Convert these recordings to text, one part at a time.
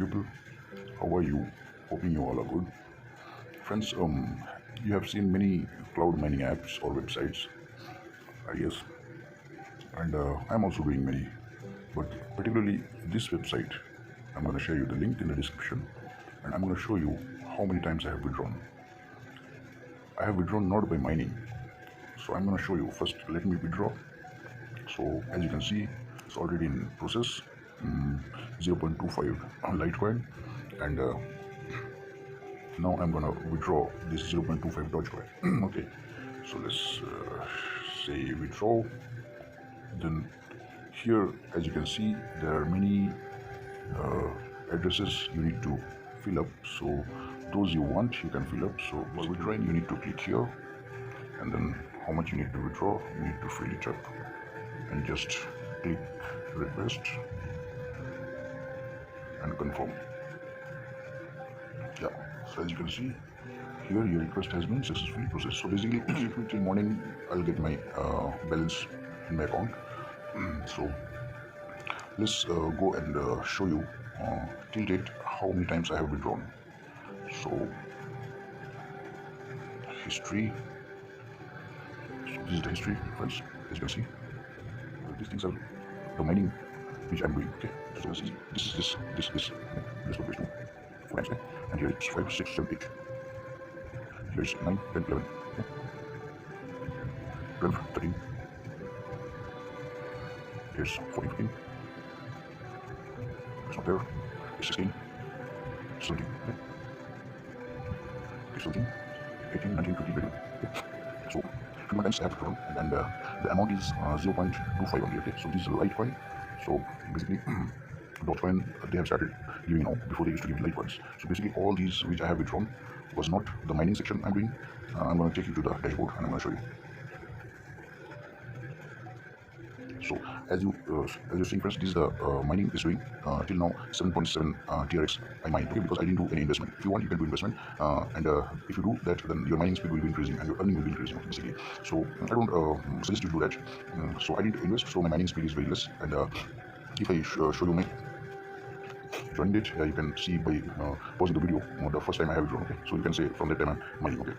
people, how are you? Hoping you all are good. Friends, you have seen many cloud mining apps or websites, I guess, and I'm also doing many, but particularly this website, I'm going to share you the link in the description, and I'm going to show you how many times I have withdrawn. I have withdrawn not by mining, so I'm going to show you. First, let me withdraw. So as you can see, it's already in process. 0.25 Litecoin, and now I'm gonna withdraw this 0.25 Dogecoin. Okay, so let's say withdraw. Then here, as you can see, there are many addresses you need to fill up. So those you want, you can fill up. So for withdrawing, you need to click here, and then how much you need to withdraw, you need to fill it up, and just click request and confirm. Yeah, so as you can see here, your request has been successfully processed. So basically till morning I'll get my balance in my account. So let's go and show you till date how many times I have withdrawn. So history, so this is the history, friends. As you can see, these things are the mining which I'm doing. Okay, so this is this page 2, 4 times, okay? And here it's 5, 6, 7, 8. Here it's 9, 10, 11, okay? 12, 13. Here's 14, 15. It's not there. It's 16, 17, okay? Okay, 17, 18, 19, 20, 21. Okay? So 21 times I have withdrawn, and the amount is 0.25 only. Okay, so this is a Litecoin. So basically, Dogecoin they have started giving now. Before they used to give Litecoins. So basically, all these which I have withdrawn was not the mining section I'm doing. I'm going to take you to the dashboard, and I'm going to show you. So as you're seeing, friends, this is the mining is doing till now 7.7 TRX I mined. Okay, because I didn't do any investment. If you want, you can do investment, and if you do that, then your mining speed will be increasing and your earning will be increasing, basically. So I don't suggest you to do that. So I didn't invest, so my mining speed is very less. And if I show you my join date, you can see by pausing the video the first time I have withdrawn. Okay, so you can say from that time I'm mining. Okay,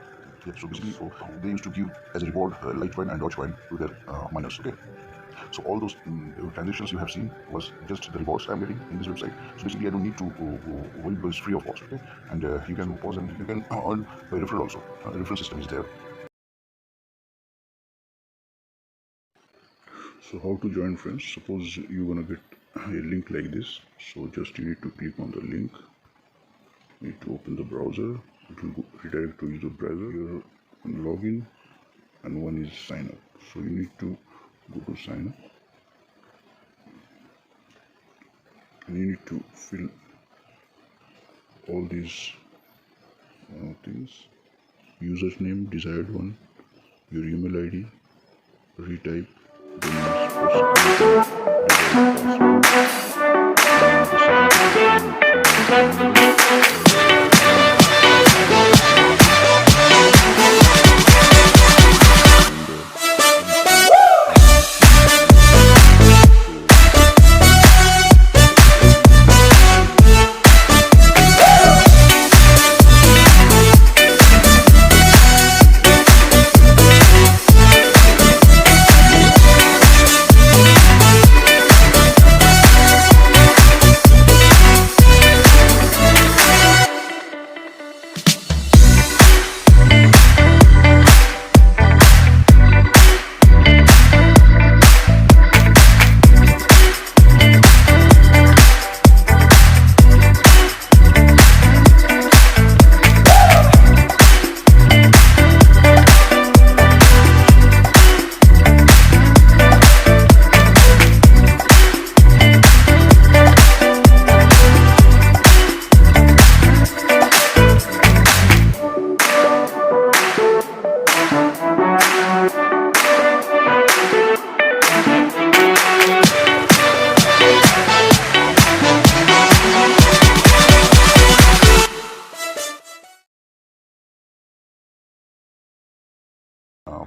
yeah, so basically, so they used to give as a reward Litecoin and Dogecoin to their miners. Okay. So all those transactions you have seen was just the rewards I'm getting in this website. So basically, I don't need to worry because it's free of cost. Okay, and you can pause and you can earn by referral also. The referral system is there. So how to join, friends? Suppose you're gonna get a link like this. So just you need to click on the link. You need to open the browser. It will redirect to user browser. Here login, and one is sign up. So you need to go to sign up, and you need to fill all these things: username, desired one, your email ID, retype,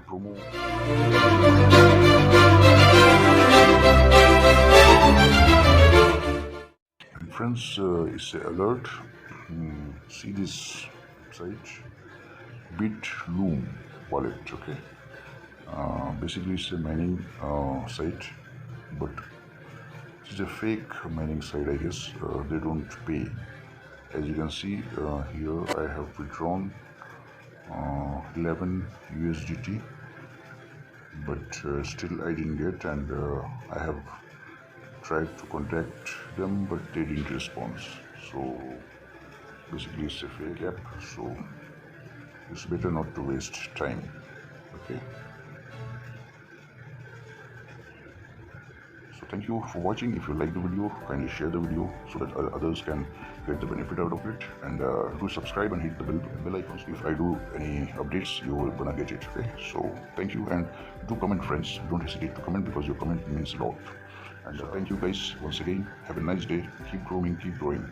promo. Friends, it's an alert. See this site, Bitloom wallet. Okay, basically it's a mining site, but it's a fake mining site, I guess. They don't pay. As you can see here, I have withdrawn 11 USDT, but still I didn't get, and I have tried to contact them, but they didn't respond. So basically it's a fake app, so it's better not to waste time. Okay, so thank you for watching. If you like the video, kindly share the video so that others can get the benefit out of it, and do subscribe and hit the bell icons. If I do any updates, you will gonna get it. Okay, so thank you, and do comment, friends. Don't hesitate to comment, because your comment means a lot. And thank you guys once again. Have a nice day. Keep growing, keep growing.